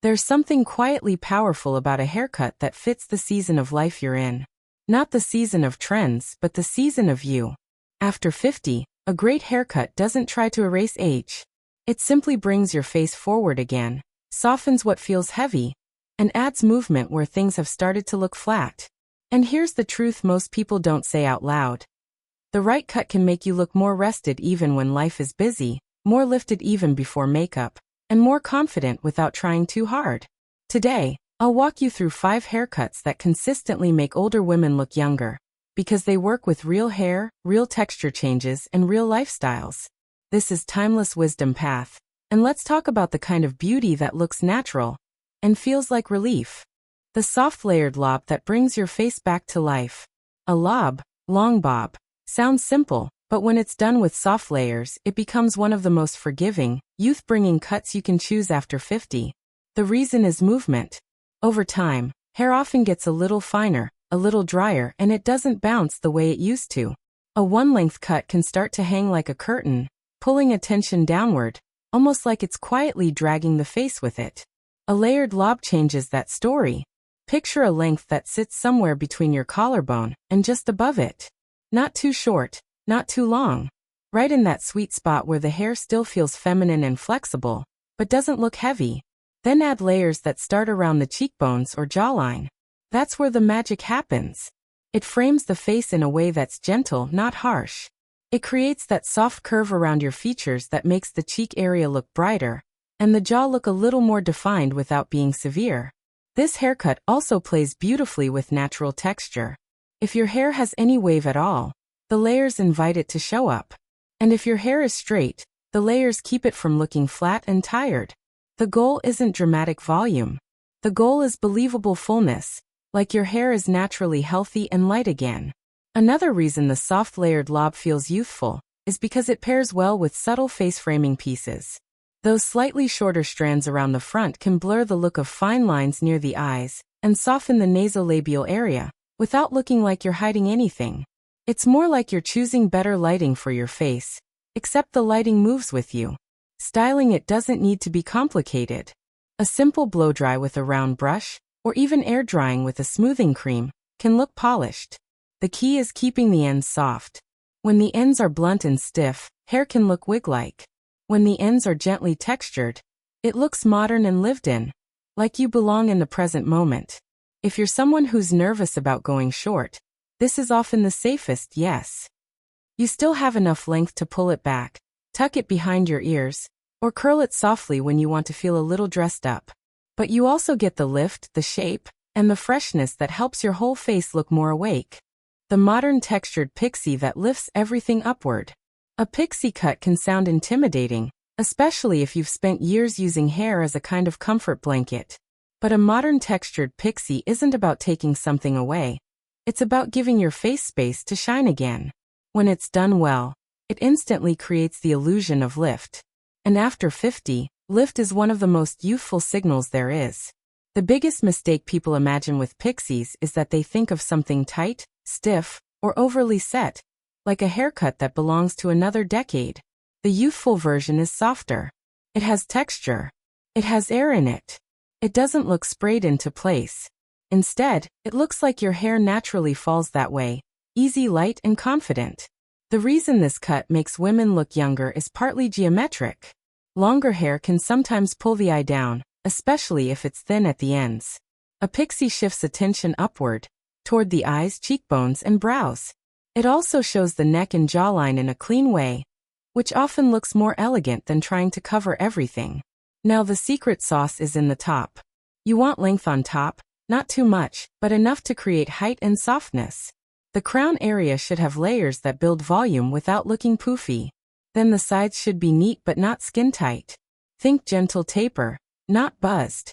There's something quietly powerful about a haircut that fits the season of life you're in. Not the season of trends, but the season of you. After 50, a great haircut doesn't try to erase age. It simply brings your face forward again, softens what feels heavy, and adds movement where things have started to look flat. And here's the truth most people don't say out loud. The right cut can make you look more rested even when life is busy, more lifted even before makeup, and more confident without trying too hard. Today, I'll walk you through 5 haircuts that consistently make older women look younger, because they work with real hair, real texture changes, and real lifestyles. This is Timeless Wisdom Path, and let's talk about the kind of beauty that looks natural and feels like relief. The soft layered lob that brings your face back to life. A lob, long bob, sounds simple, but when it's done with soft layers, it becomes one of the most forgiving, youth-bringing cuts you can choose after 50. The reason is movement. Over time, hair often gets a little finer, a little drier, and it doesn't bounce the way it used to. A one-length cut can start to hang like a curtain, pulling attention downward, almost like it's quietly dragging the face with it. A layered lob changes that story. Picture a length that sits somewhere between your collarbone and just above it. Not too short, not too long. Right in that sweet spot where the hair still feels feminine and flexible, but doesn't look heavy. Then add layers that start around the cheekbones or jawline. That's where the magic happens. It frames the face in a way that's gentle, not harsh. It creates that soft curve around your features that makes the cheek area look brighter, and the jaw look a little more defined without being severe. This haircut also plays beautifully with natural texture. If your hair has any wave at all, the layers invite it to show up. And if your hair is straight, the layers keep it from looking flat and tired. The goal isn't dramatic volume. The goal is believable fullness, like your hair is naturally healthy and light again. Another reason the soft layered lob feels youthful is because it pairs well with subtle face framing pieces. Those slightly shorter strands around the front can blur the look of fine lines near the eyes and soften the nasolabial area, without looking like you're hiding anything. It's more like you're choosing better lighting for your face, except the lighting moves with you. Styling it doesn't need to be complicated. A simple blow dry with a round brush, or even air drying with a smoothing cream, can look polished. The key is keeping the ends soft. When the ends are blunt and stiff, hair can look wig-like. When the ends are gently textured, it looks modern and lived in, like you belong in the present moment. If you're someone who's nervous about going short, this is often the safest yes. You still have enough length to pull it back, tuck it behind your ears, or curl it softly when you want to feel a little dressed up. But you also get the lift, the shape, and the freshness that helps your whole face look more awake. The modern textured pixie that lifts everything upward. A pixie cut can sound intimidating, especially if you've spent years using hair as a kind of comfort blanket. But a modern textured pixie isn't about taking something away. It's about giving your face space to shine again. When it's done well, it instantly creates the illusion of lift. And after 50, lift is one of the most youthful signals there is. The biggest mistake people imagine with pixies is that they think of something tight, stiff, or overly set, like a haircut that belongs to another decade. The youthful version is softer. It has texture. It has air in it. It doesn't look sprayed into place. Instead, it looks like your hair naturally falls that way, easy, light, and confident. The reason this cut makes women look younger is partly geometric. Longer hair can sometimes pull the eye down, especially if it's thin at the ends. A pixie shifts attention upward, toward the eyes, cheekbones, and brows. It also shows the neck and jawline in a clean way, which often looks more elegant than trying to cover everything. Now the secret sauce is in the top. You want length on top, not too much, but enough to create height and softness. The crown area should have layers that build volume without looking poofy. Then the sides should be neat but not skin tight. Think gentle taper, not buzzed.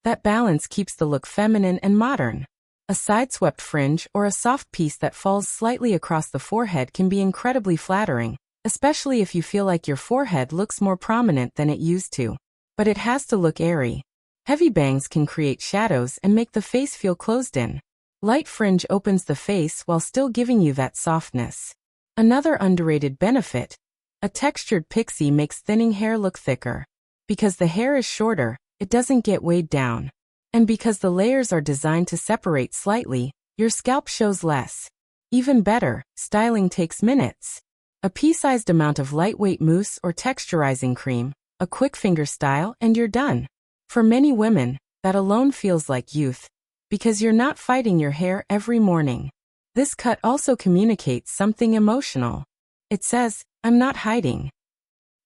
That balance keeps the look feminine and modern. A side-swept fringe or a soft piece that falls slightly across the forehead can be incredibly flattering, especially if you feel like your forehead looks more prominent than it used to. But it has to look airy. Heavy bangs can create shadows and make the face feel closed in. Light fringe opens the face while still giving you that softness. Another underrated benefit, a textured pixie makes thinning hair look thicker. Because the hair is shorter, it doesn't get weighed down. And because the layers are designed to separate slightly, your scalp shows less. Even better, styling takes minutes. A pea-sized amount of lightweight mousse or texturizing cream, a quick finger style, and you're done. For many women, that alone feels like youth, because you're not fighting your hair every morning. This cut also communicates something emotional. It says, I'm not hiding.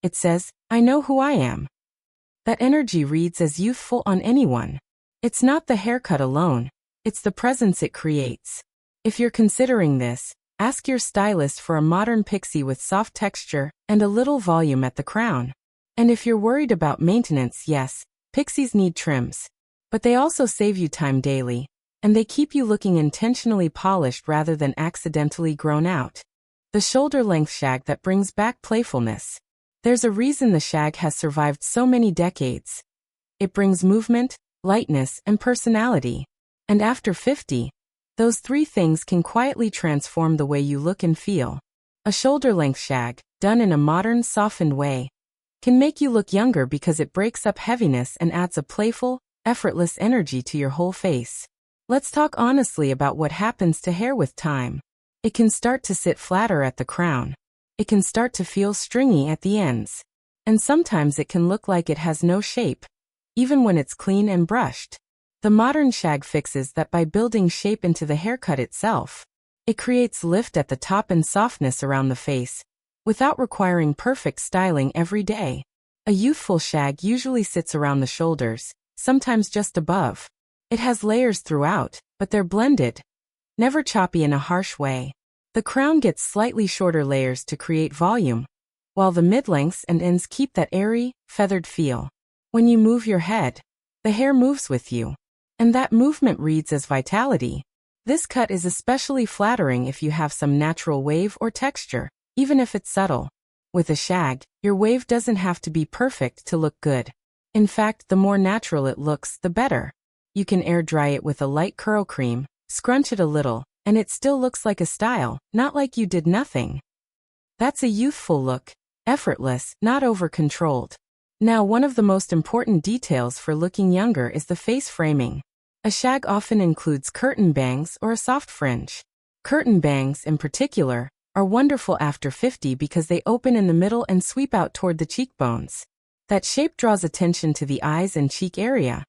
It says, I know who I am. That energy reads as youthful on anyone. It's not the haircut alone, it's the presence it creates. If you're considering this, ask your stylist for a modern pixie with soft texture and a little volume at the crown. And if you're worried about maintenance, yes, pixies need trims. But they also save you time daily, and they keep you looking intentionally polished rather than accidentally grown out. The shoulder-length shag that brings back playfulness. There's a reason the shag has survived so many decades. It brings movement, lightness, and personality. And after 50, those three things can quietly transform the way you look and feel. A shoulder-length shag, done in a modern, softened way, can make you look younger because it breaks up heaviness and adds a playful, effortless energy to your whole face. Let's talk honestly about what happens to hair with time. It can start to sit flatter at the crown. It can start to feel stringy at the ends. And sometimes it can look like it has no shape, even when it's clean and brushed. The modern shag fixes that by building shape into the haircut itself. It creates lift at the top and softness around the face, without requiring perfect styling every day. A youthful shag usually sits around the shoulders, sometimes just above. It has layers throughout, but they're blended, never choppy in a harsh way. The crown gets slightly shorter layers to create volume, while the mid-lengths and ends keep that airy, feathered feel. When you move your head, the hair moves with you, and that movement reads as vitality. This cut is especially flattering if you have some natural wave or texture, even if it's subtle. With a shag, your wave doesn't have to be perfect to look good. In fact, the more natural it looks, the better. You can air dry it with a light curl cream, scrunch it a little, and it still looks like a style, not like you did nothing. That's a youthful look, effortless, not over-controlled. Now, one of the most important details for looking younger is the face framing. A shag often includes curtain bangs or a soft fringe. Curtain bangs, in particular, are wonderful after 50 because they open in the middle and sweep out toward the cheekbones. That shape draws attention to the eyes and cheek area,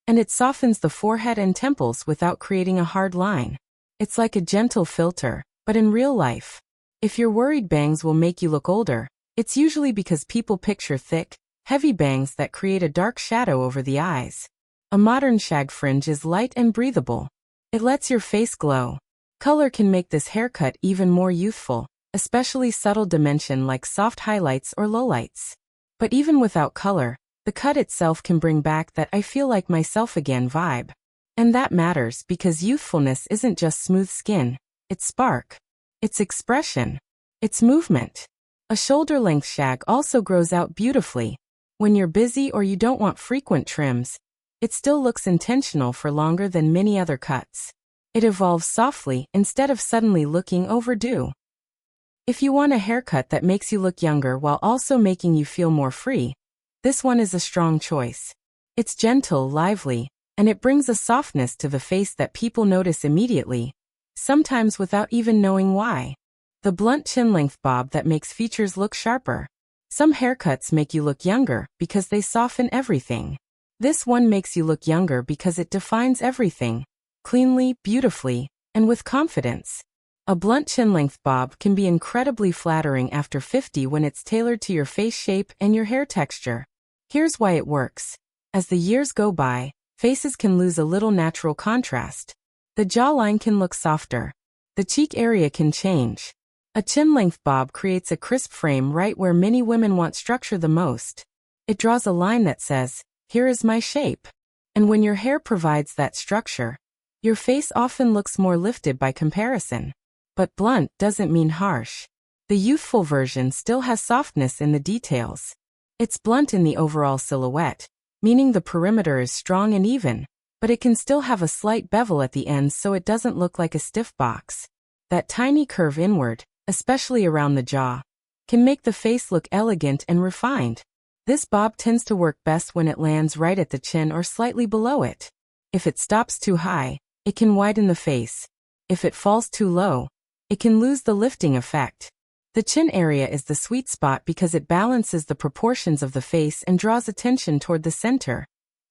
and it softens the forehead and temples without creating a hard line. It's like a gentle filter, but in real life. If you're worried bangs will make you look older, it's usually because people picture thick, heavy bangs that create a dark shadow over the eyes. A modern shag fringe is light and breathable. It lets your face glow. Color can make this haircut even more youthful, especially subtle dimension like soft highlights or lowlights. But even without color, the cut itself can bring back that I feel like myself again vibe. And that matters because youthfulness isn't just smooth skin, it's spark, it's expression, it's movement. A shoulder-length shag also grows out beautifully. When you're busy or you don't want frequent trims, it still looks intentional for longer than many other cuts. It evolves softly instead of suddenly looking overdue. If you want a haircut that makes you look younger while also making you feel more free, this one is a strong choice. It's gentle, lively, and it brings a softness to the face that people notice immediately, sometimes without even knowing why. The blunt chin-length bob that makes features look sharper. Some haircuts make you look younger because they soften everything. This one makes you look younger because it defines everything, cleanly, beautifully, and with confidence. A blunt chin-length bob can be incredibly flattering after 50 when it's tailored to your face shape and your hair texture. Here's why it works. As the years go by, faces can lose a little natural contrast. The jawline can look softer. The cheek area can change. A chin-length bob creates a crisp frame right where many women want structure the most. It draws a line that says, "Here is my shape." And when your hair provides that structure, your face often looks more lifted by comparison. But blunt doesn't mean harsh. The youthful version still has softness in the details. It's blunt in the overall silhouette, meaning the perimeter is strong and even, but it can still have a slight bevel at the ends so it doesn't look like a stiff box. That tiny curve inward, especially around the jaw, can make the face look elegant and refined. This bob tends to work best when it lands right at the chin or slightly below it. If it stops too high, it can widen the face. If it falls too low, it can lose the lifting effect. The chin area is the sweet spot because it balances the proportions of the face and draws attention toward the center.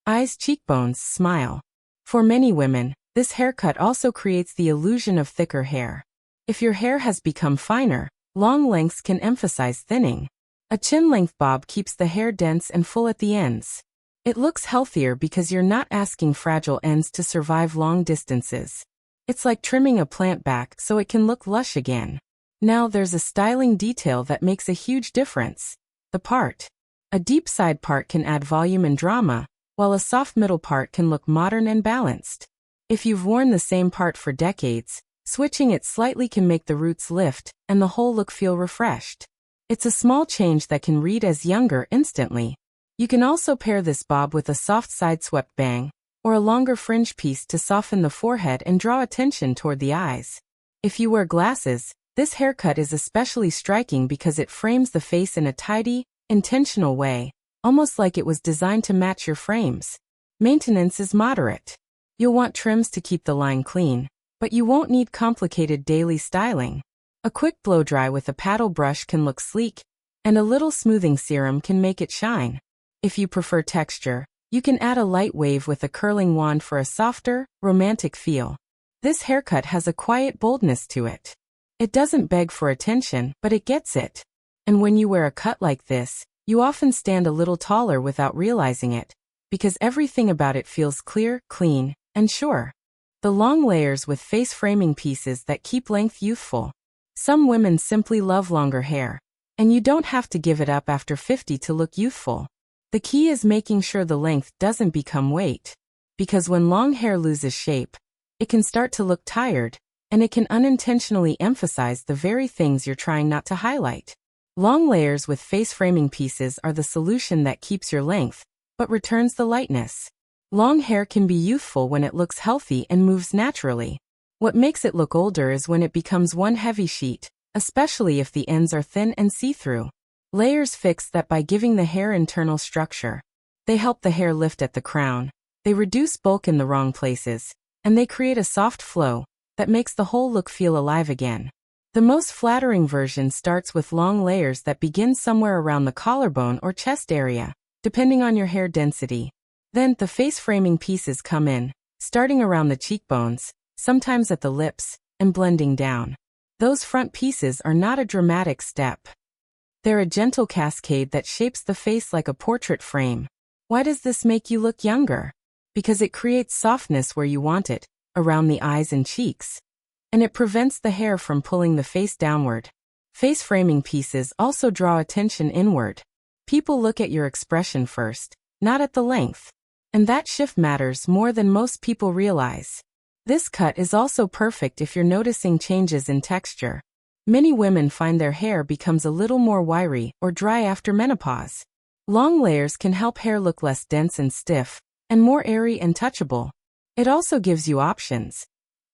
Eyes, cheekbones, smile. For many women, this haircut also creates the illusion of thicker hair. If your hair has become finer, long lengths can emphasize thinning. A chin-length bob keeps the hair dense and full at the ends. It looks healthier because you're not asking fragile ends to survive long distances. It's like trimming a plant back so it can look lush again. Now there's a styling detail that makes a huge difference. The part. A deep side part can add volume and drama, while a soft middle part can look modern and balanced. If you've worn the same part for decades, switching it slightly can make the roots lift and the whole look feel refreshed. It's a small change that can read as younger instantly. You can also pair this bob with a soft side-swept bang, or a longer fringe piece to soften the forehead and draw attention toward the eyes. If you wear glasses, this haircut is especially striking because it frames the face in a tidy, intentional way, almost like it was designed to match your frames. Maintenance is moderate. You'll want trims to keep the line clean, but you won't need complicated daily styling. A quick blow-dry with a paddle brush can look sleek, and a little smoothing serum can make it shine. If you prefer texture, you can add a light wave with a curling wand for a softer, romantic feel. This haircut has a quiet boldness to it. It doesn't beg for attention, but it gets it. And when you wear a cut like this, you often stand a little taller without realizing it, because everything about it feels clear, clean, and sure. The long layers with face framing pieces that keep length youthful. Some women simply love longer hair, and you don't have to give it up after 50 to look youthful. The key is making sure the length doesn't become weight, because when long hair loses shape, it can start to look tired, and it can unintentionally emphasize the very things you're trying not to highlight. Long layers with face framing pieces are the solution that keeps your length, but returns the lightness. Long hair can be youthful when it looks healthy and moves naturally. What makes it look older is when it becomes one heavy sheet, especially if the ends are thin and see-through. Layers fix that by giving the hair internal structure. They help the hair lift at the crown, they reduce bulk in the wrong places, and they create a soft flow that makes the whole look feel alive again. The most flattering version starts with long layers that begin somewhere around the collarbone or chest area, depending on your hair density. Then the face framing pieces come in, starting around the cheekbones, sometimes at the lips, and blending down. Those front pieces are not a dramatic step. They're a gentle cascade that shapes the face like a portrait frame. Why does this make you look younger? Because it creates softness where you want it, around the eyes and cheeks. And it prevents the hair from pulling the face downward. Face framing pieces also draw attention inward. People look at your expression first, not at the length. And that shift matters more than most people realize. This cut is also perfect if you're noticing changes in texture. Many women find their hair becomes a little more wiry or dry after menopause. Long layers can help hair look less dense and stiff, and more airy and touchable. It also gives you options.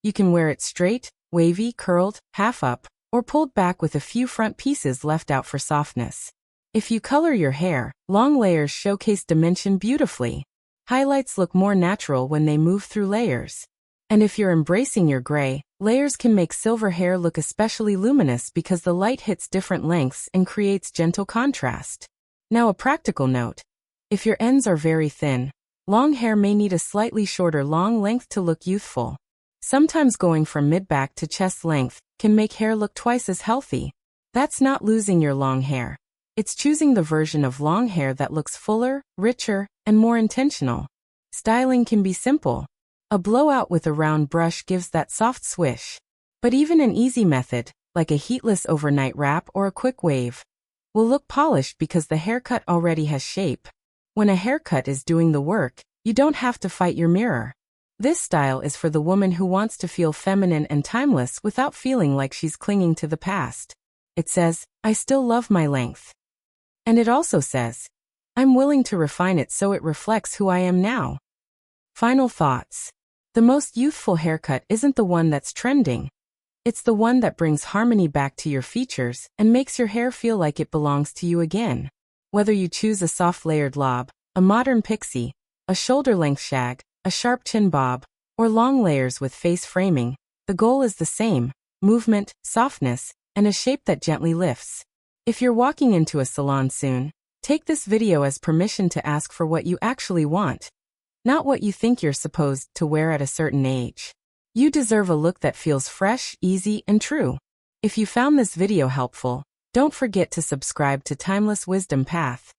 You can wear it straight, wavy, curled, half up, or pulled back with a few front pieces left out for softness. If you color your hair, long layers showcase dimension beautifully. Highlights look more natural when they move through layers. And if you're embracing your gray, layers can make silver hair look especially luminous because the light hits different lengths and creates gentle contrast. Now a practical note. If your ends are very thin, long hair may need a slightly shorter long length to look youthful. Sometimes going from mid-back to chest length can make hair look twice as healthy. That's not losing your long hair. It's choosing the version of long hair that looks fuller, richer, and more intentional. Styling can be simple. A blowout with a round brush gives that soft swish. But even an easy method, like a heatless overnight wrap or a quick wave, will look polished because the haircut already has shape. When a haircut is doing the work, you don't have to fight your mirror. This style is for the woman who wants to feel feminine and timeless without feeling like she's clinging to the past. It says, I still love my length. And it also says, I'm willing to refine it so it reflects who I am now. Final thoughts. The most youthful haircut isn't the one that's trending. It's the one that brings harmony back to your features and makes your hair feel like it belongs to you again. Whether you choose a soft layered lob, a modern pixie, a shoulder-length shag, a sharp chin bob, or long layers with face framing, the goal is the same: movement, softness, and a shape that gently lifts. If you're walking into a salon soon, take this video as permission to ask for what you actually want, not what you think you're supposed to wear at a certain age. You deserve a look that feels fresh, easy, and true. If you found this video helpful, don't forget to subscribe to Timeless Wisdom Path.